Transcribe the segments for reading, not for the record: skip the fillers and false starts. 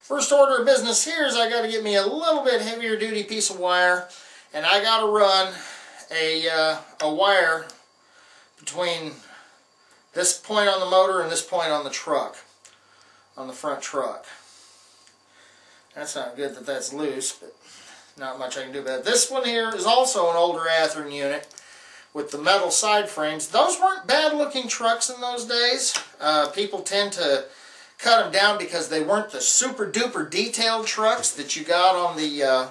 First order of business here is I got to get me a little bit heavier duty piece of wire, and I got to run a wire between this point on the motor and this point on the truck, on the front truck. That's not good that that's loose, but not much I can do about it. This one here is also an older Athearn unit with the metal side frames. Those weren't bad looking trucks in those days. People tend to cut them down because they weren't the super duper detailed trucks that you got on the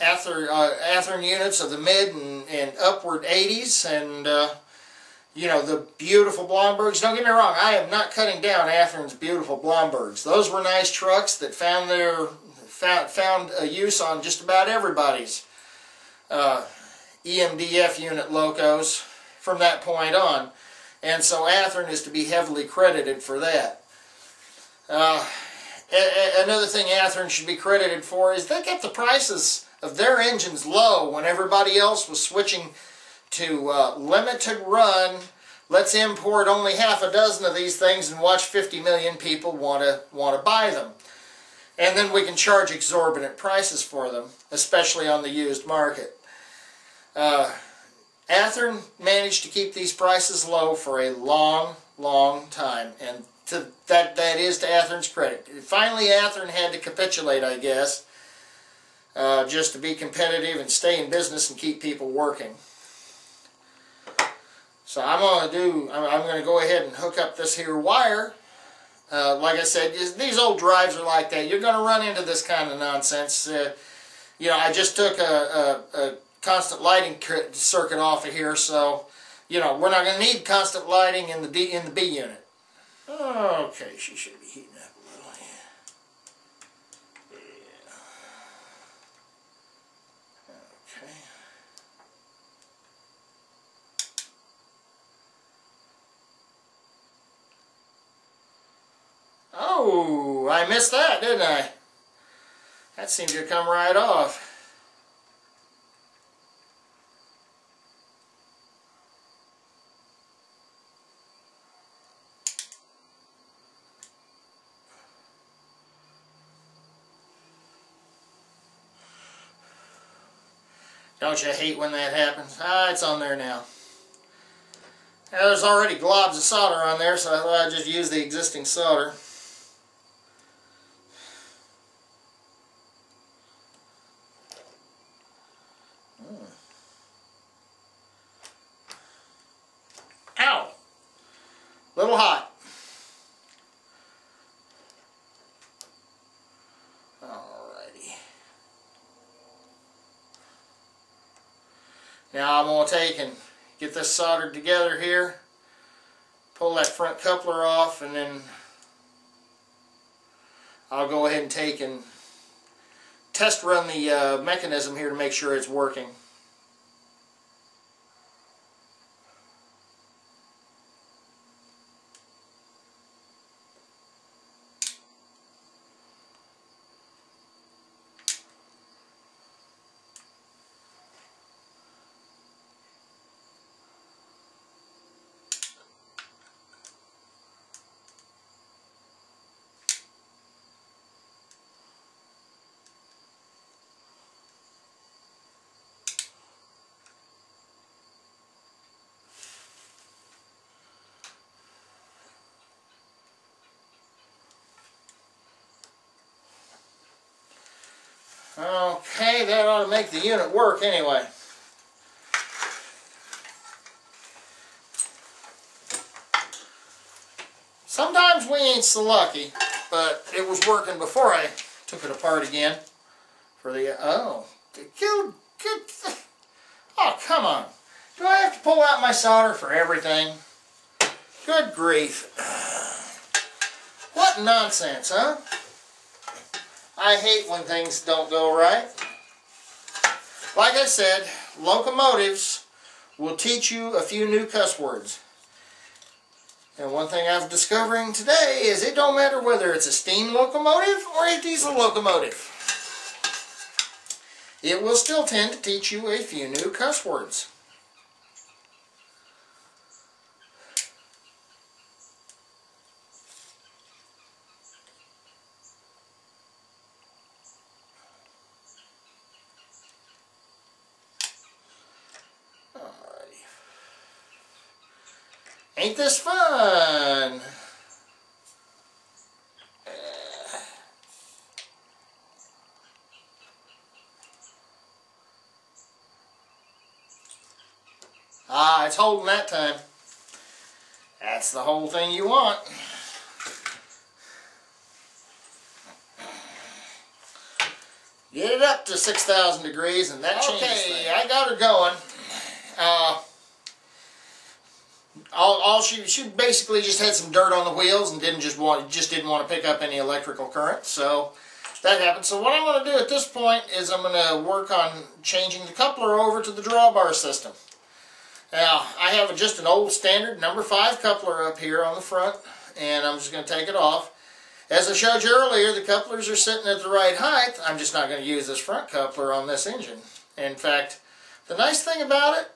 Athearn units of the mid and upward 80s, and you know, the beautiful Blombergs. Don't get me wrong, I am not cutting down Athearn's beautiful Blombergs. Those were nice trucks that found a use on just about everybody's EMDF unit locos from that point on. And so Athearn is to be heavily credited for that. Another thing Athearn should be credited for is they kept the prices of their engines low when everybody else was switching to limited run. Let's import only half a dozen of these things and watch 50 million people want to buy them. And then we can charge exorbitant prices for them, especially on the used market. Athearn managed to keep these prices low for a long, long time, and that is to Athearn's credit. Finally, Athearn had to capitulate, I guess, just to be competitive and stay in business and keep people working. So I'm going to go ahead and hook up this here wire. Like I said, these old drives are like that. You're going to run into this kind of nonsense. You know, I just took a constant lighting circuit off of here, so you know we're not going to need constant lighting in the B unit. Okay, she should be heating up a little. Yeah. Okay. Oh, I missed that, didn't I? That seemed to come right off. Don't you hate when that happens? Ah, it's on there now. There's already globs of solder on there, so I thought I'd just use the existing solder. Ow! Little hot. Alrighty. Now I'm going to take and get this soldered together here, pull that front coupler off, and then I'll go ahead and take and test run the mechanism here to make sure it's working. Okay, that ought to make the unit work anyway. Sometimes we ain't so lucky, but it was working before I took it apart again. For the oh, come on! Do I have to pull out my solder for everything? Good grief! What nonsense, huh? I hate when things don't go right. Like I said, locomotives will teach you a few new cuss words. And one thing I'm discovering today is it don't matter whether it's a steam locomotive or a diesel locomotive. It will still tend to teach you a few new cuss words. Ain't this fun? Ah, it's holding that time. That's the whole thing you want. Get it up to 6,000 degrees and that changes things. Okay, I got her going. She basically just had some dirt on the wheels and didn't want to pick up any electrical current, so that happened. So what I'm going to do at this point is I'm going to work on changing the coupler over to the drawbar system. Now, I have just an old standard number 5 coupler up here on the front, and I'm just going to take it off. As I showed you earlier, the couplers are sitting at the right height. I'm just not going to use this front coupler on this engine. In fact, the nice thing about it,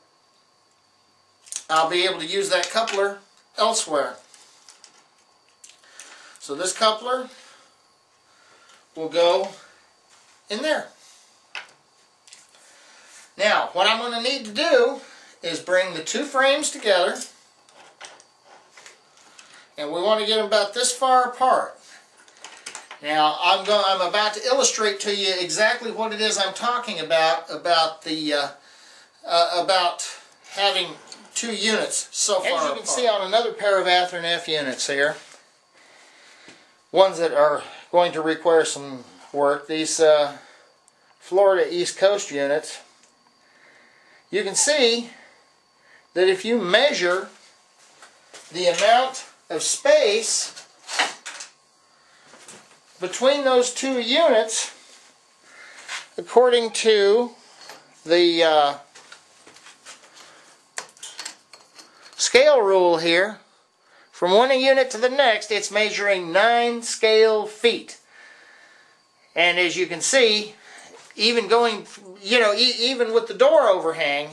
I'll be able to use that coupler elsewhere. So this coupler will go in there. Now, what I'm going to need to do is bring the 2 frames together, and we want to get them about this far apart. Now I'm about to illustrate to you exactly what it is I'm talking about having 2 units so far apart. As you can see on another pair of Athearn F units here, ones that are going to require some work, these Florida East Coast units, you can see that if you measure the amount of space between those 2 units, according to the scale rule here, from one unit to the next, it's measuring 9 scale feet. And as you can see, even going, even with the door overhang,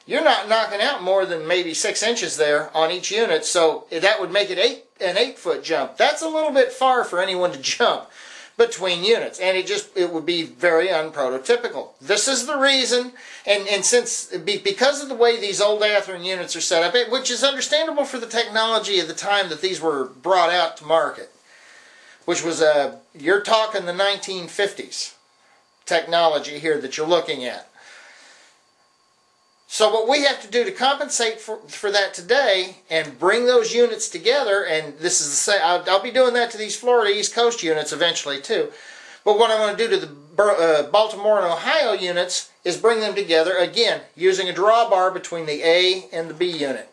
you're not knocking out more than maybe 6 inches there on each unit, so that would make it an 8-foot jump. That's a little bit far for anyone to jump between units, and it would be very unprototypical. This is the reason, and because of the way these old Athearn units are set up, which is understandable for the technology of the time that these were brought out to market, which was you're talking the 1950s technology here that you're looking at. So what we have to do to compensate for that today and bring those units together, and this is the same, I'll be doing that to these Florida East Coast units eventually too, but what I'm going to do to the Baltimore and Ohio units is bring them together again using a drawbar between the A and the B unit.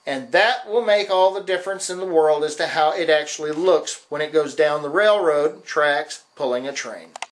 And that will make all the difference in the world as to how it actually looks when it goes down the railroad tracks pulling a train.